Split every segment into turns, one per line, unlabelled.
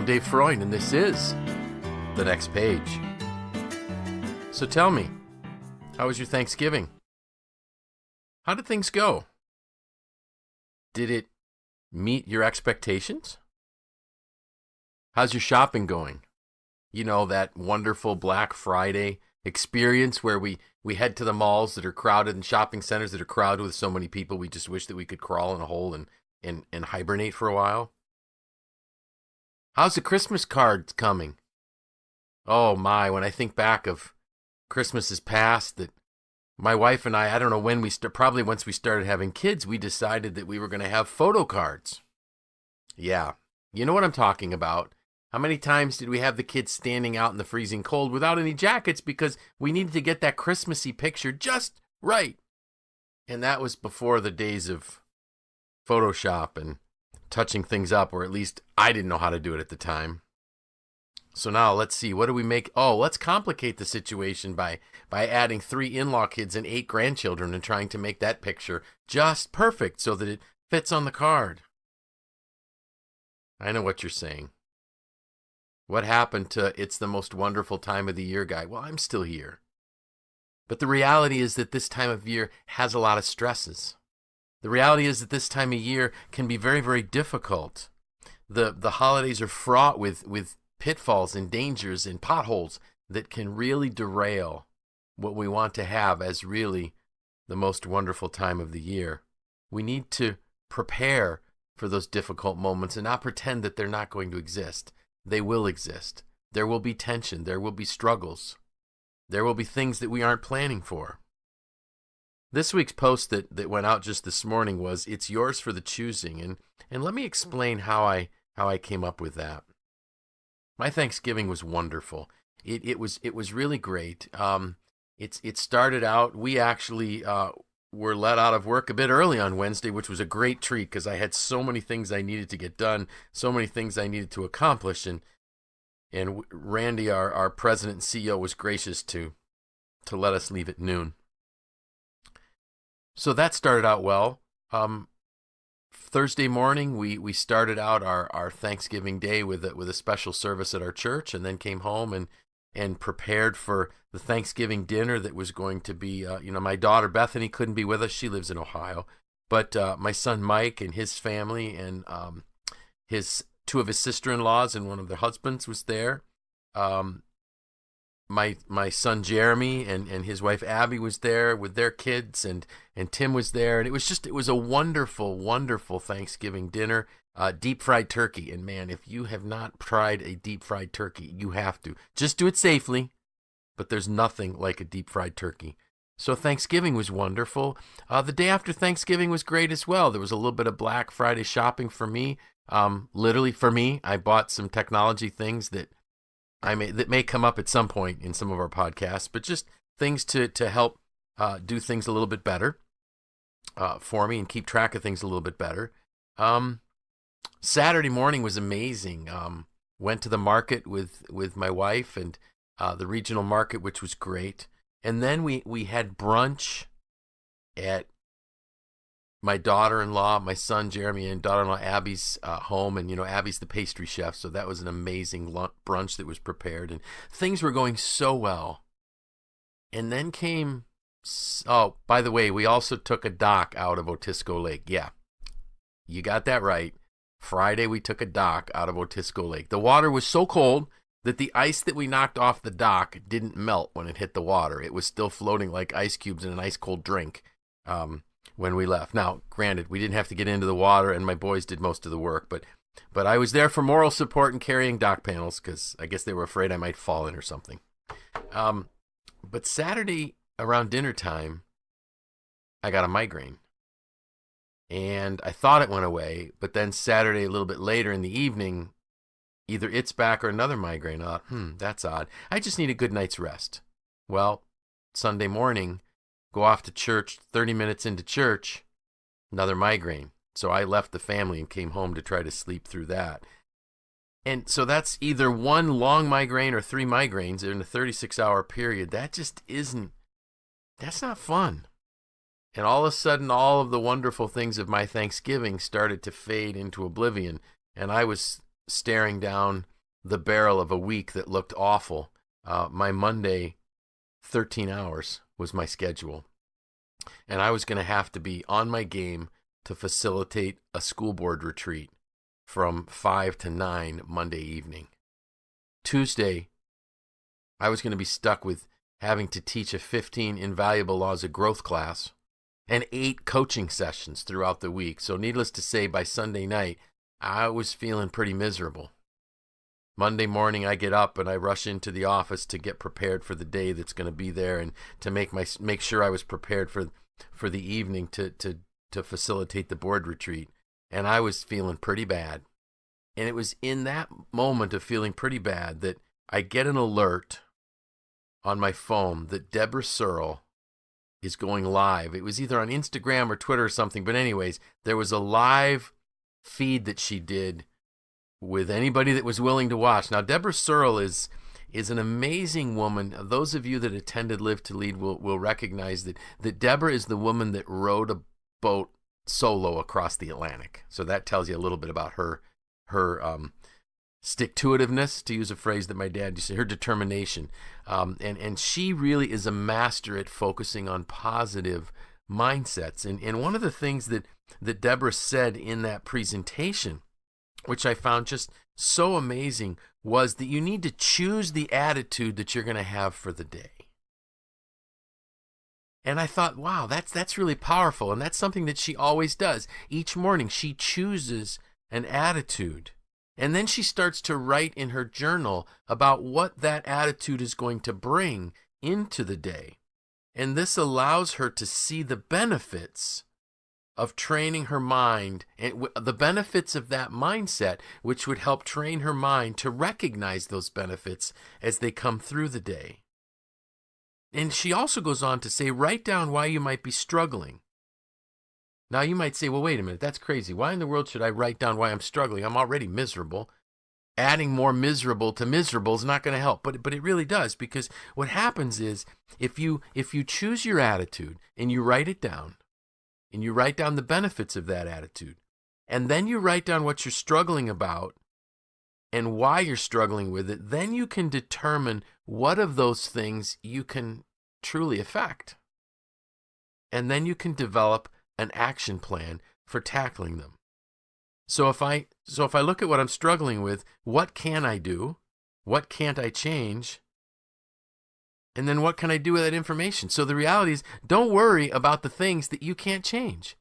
I'm dfreund, and this is The Next Page. So tell me, how was your Thanksgiving? How did things go? Did it meet your expectations? How's your shopping going? You know, that wonderful Black Friday experience where we head to the malls that are crowded and shopping centers that are crowded with so many people we just wish that we could crawl in a hole and hibernate for a while. How's the Christmas cards coming? Oh my, when I think back of Christmases past, that my wife and I don't know when probably once we started having kids, we decided that we were going to have photo cards. Yeah, you know what I'm talking about. How many times did we have the kids standing out in the freezing cold without any jackets because we needed to get that Christmassy picture just right? And that was before the days of Photoshop and touching things up, or at least I didn't know how to do it at the time. So now let's see, what do we make? Oh, let's complicate the situation by adding 3 in-law kids and 8 grandchildren and trying to make that picture just perfect so that it fits on the card. I know what you're saying. What happened to "it's the most wonderful time of the year" guy? Well, I'm still here. But the reality is that this time of year has a lot of stresses. The reality is that this time of year can be very, very difficult. The holidays are fraught with pitfalls and dangers and potholes that can really derail what we want to have as really the most wonderful time of the year. We need to prepare for those difficult moments and not pretend that they're not going to exist. They will exist. There will be tension. There will be struggles. There will be things that we aren't planning for. This week's post that went out just this morning was, "It's yours for the choosing." And let me explain how I came up with that. My Thanksgiving was wonderful. It was really great. It started out, we actually were let out of work a bit early on Wednesday, which was a great treat because I had so many things I needed to get done, so many things I needed to accomplish, and Randy, our president and CEO, was gracious to let us leave at noon. So that started out well. Thursday morning, we started out our Thanksgiving day with a special service at our church, and then came home and prepared for the Thanksgiving dinner that was going to be, my daughter Bethany couldn't be with us. She lives in Ohio. But my son Mike and his family and his 2 of his sister-in-laws and one of their husbands was there. My son Jeremy and his wife Abby was there with their kids, and Tim was there. And it was a wonderful, wonderful Thanksgiving dinner. Deep fried turkey. And man, if you have not tried a deep fried turkey, you have to. Just do it safely, but there's nothing like a deep fried turkey. So Thanksgiving was wonderful. The day after Thanksgiving was great as well. There was a little bit of Black Friday shopping for me. Literally for me, I bought some technology things that may come up at some point in some of our podcasts, but just things to help do things a little bit better for me and keep track of things a little bit better. Saturday morning was amazing. Went to the market with my wife and the regional market, which was great. And then we had brunch at my daughter-in-law, my son Jeremy, and daughter-in-law Abby's home. And, Abby's the pastry chef, so that was an amazing brunch that was prepared. And things were going so well. And then came, oh, by the way, we also took a dock out of Otisco Lake. Yeah, you got that right. Friday, we took a dock out of Otisco Lake. The water was so cold that the ice that we knocked off the dock didn't melt when it hit the water. It was still floating like ice cubes in an ice-cold drink when we left. Now, granted, we didn't have to get into the water, and my boys did most of the work, but I was there for moral support and carrying dock panels because I guess they were afraid I might fall in or something. But Saturday, around dinner time, I got a migraine. And I thought it went away, but then Saturday, a little bit later in the evening, either it's back or another migraine. I thought, that's odd. I just need a good night's rest. Well, Sunday morning, go off to church, 30 minutes into church, another migraine. So I left the family and came home to try to sleep through that. And so that's either one long migraine or 3 migraines in a 36-hour period. That just that's not fun. And all of a sudden, all of the wonderful things of my Thanksgiving started to fade into oblivion. And I was staring down the barrel of a week that looked awful. My Monday, 13 hours was my schedule. And I was going to have to be on my game to facilitate a school board retreat from 5 to 9 Monday evening. Tuesday, I was going to be stuck with having to teach a 15 invaluable laws of growth class and 8 coaching sessions throughout the week. So needless to say, by Sunday night, I was feeling pretty miserable. Monday morning, I get up and I rush into the office to get prepared for the day that's going to be there and to make sure I was prepared for the evening to facilitate the board retreat. And I was feeling pretty bad. And it was in that moment of feeling pretty bad that I get an alert on my phone that Debra Searle is going live. It was either on Instagram or Twitter or something. But anyways, there was a live feed that she did with anybody that was willing to watch. Now, Debra Searle is an amazing woman. Those of you that attended Live to Lead will recognize that Debra is the woman that rowed a boat solo across the Atlantic. So that tells you a little bit about her stick-to-itiveness, to use a phrase that my dad used to say, her determination. And she really is a master at focusing on positive mindsets. And one of the things that Debra said in that presentation, which I found just so amazing, was that you need to choose the attitude that you're going to have for the day. And I thought, wow, that's really powerful. And that's something that she always does. Each morning she chooses an attitude. And then she starts to write in her journal about what that attitude is going to bring into the day. And this allows her to see the benefits of training her mind, and the benefits of that mindset, which would help train her mind to recognize those benefits as they come through the day. And she also goes on to say, write down why you might be struggling. Now you might say, well, wait a minute, that's crazy. Why in the world should I write down why I'm struggling? I'm already miserable. Adding more miserable to miserable is not going to help, but it really does, because what happens is if you choose your attitude and you write it down, and you write down the benefits of that attitude, and then you write down what you're struggling about and why you're struggling with it, then you can determine what of those things you can truly affect. And then you can develop an action plan for tackling them. So if I look at what I'm struggling with, what can I do? What can't I change? And then what can I do with that information? So the reality is, don't worry about the things that you can't change.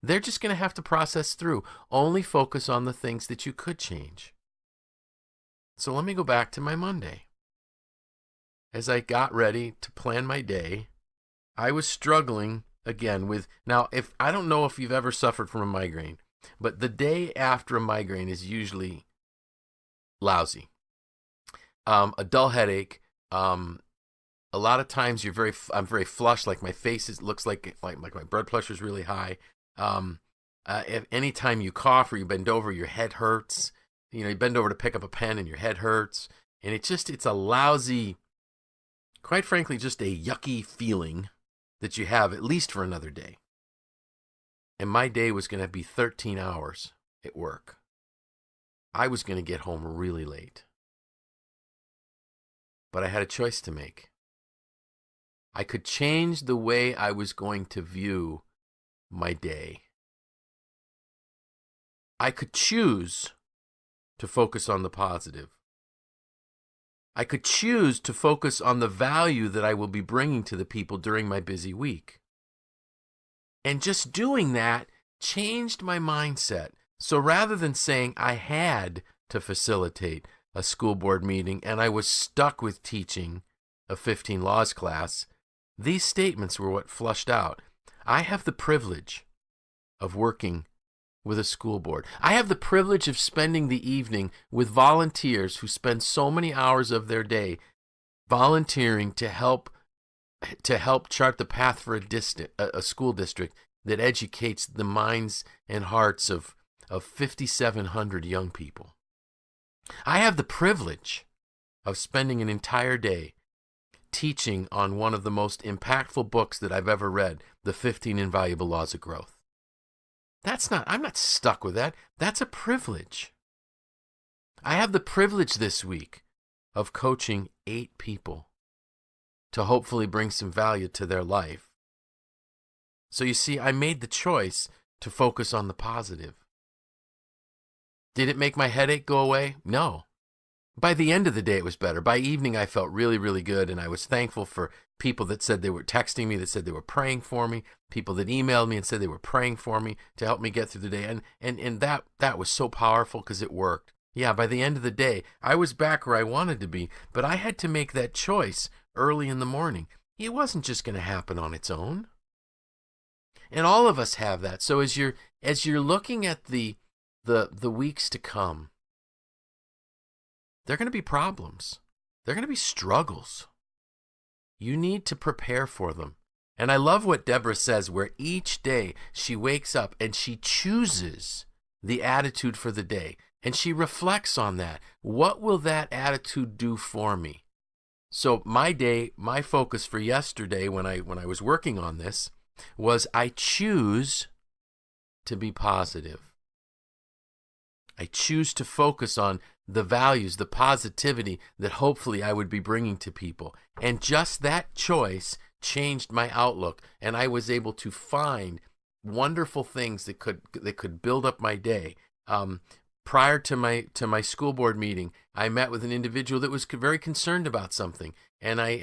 They're just going to have to process through. Only focus on the things that you could change. So let me go back to my Monday. As I got ready to plan my day, I was struggling again with, now, I don't know if you've ever suffered from a migraine, but the day after a migraine is usually lousy. A dull headache. A lot of times I'm very flushed, like my face looks like my blood pressure is really high. If anytime you cough or you bend over, your head hurts. You bend over to pick up a pen and your head hurts. And it's a lousy, quite frankly, just a yucky feeling that you have at least for another day. And my day was going to be 13 hours at work. I was going to get home really late. But I had a choice to make. I could change the way I was going to view my day. I could choose to focus on the positive. I could choose to focus on the value that I will be bringing to the people during my busy week. And just doing that changed my mindset. So rather than saying I had to facilitate a school board meeting and I was stuck with teaching a 15 laws class, these statements were what flushed out. I have the privilege of working with a school board. I have the privilege of spending the evening with volunteers who spend so many hours of their day volunteering to help chart the path for a school district that educates the minds and hearts of 5,700 young people. I have the privilege of spending an entire day teaching on one of the most impactful books that I've ever read, The 15 Invaluable Laws of Growth. I'm not stuck with that. That's a privilege. I have the privilege this week of coaching 8 people to hopefully bring some value to their life. So you see, I made the choice to focus on the positive. Did it make my headache go away? No. By the end of the day, it was better. By evening, I felt really, really good, and I was thankful for people that said they were texting me, that said they were praying for me, people that emailed me and said they were praying for me to help me get through the day, and that was so powerful because it worked. Yeah, by the end of the day, I was back where I wanted to be, but I had to make that choice early in the morning. It wasn't just going to happen on its own. And all of us have that. So as you're looking at the weeks to come, there are going to be problems. There are going to be struggles. You need to prepare for them. And I love what Debra says, where each day she wakes up and she chooses the attitude for the day. And she reflects on that. What will that attitude do for me? So my focus for yesterday when I was working on this was I choose to be positive. I choose to focus on the values, the positivity that hopefully I would be bringing to people. And just that choice changed my outlook, and I was able to find wonderful things that could build up my day. Prior to my school board meeting, I met with an individual that was very concerned about something, and I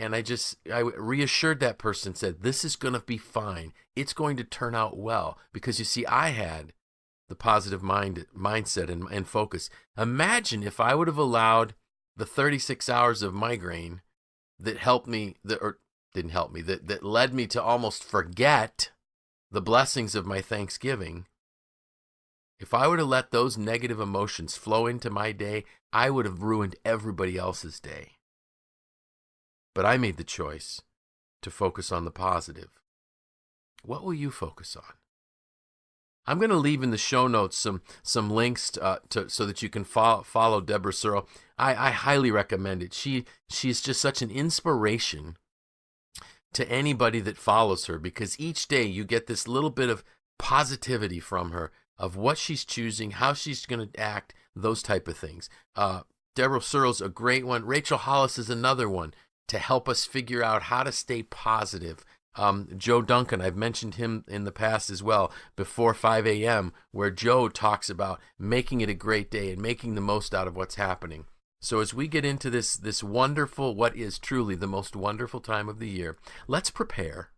reassured that person, said, this is going to be fine. It's going to turn out well, because you see, I had the positive mindset and focus. Imagine if I would have allowed the 36 hours of migraine that helped me, that led me to almost forget the blessings of my Thanksgiving. If I would have let those negative emotions flow into my day, I would have ruined everybody else's day. But I made the choice to focus on the positive. What will you focus on? I'm going to leave in the show notes some links so that you can follow Debra Searle. I highly recommend it. She's just such an inspiration to anybody that follows her, because each day you get this little bit of positivity from her of what she's choosing, how she's going to act, those type of things. Debra Searle's a great one. Rachel Hollis is another one to help us figure out how to stay positive. Joe Duncan, I've mentioned him in the past as well, before 5 a.m., where Joe talks about making it a great day and making the most out of what's happening. So as we get into this wonderful, what is truly the most wonderful time of the year, let's prepare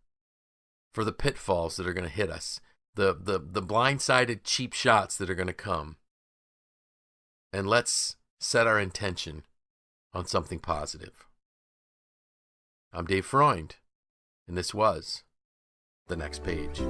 for the pitfalls that are going to hit us, the blindsided cheap shots that are going to come. And let's set our intention on something positive. I'm dfreund. And this was The Next Page.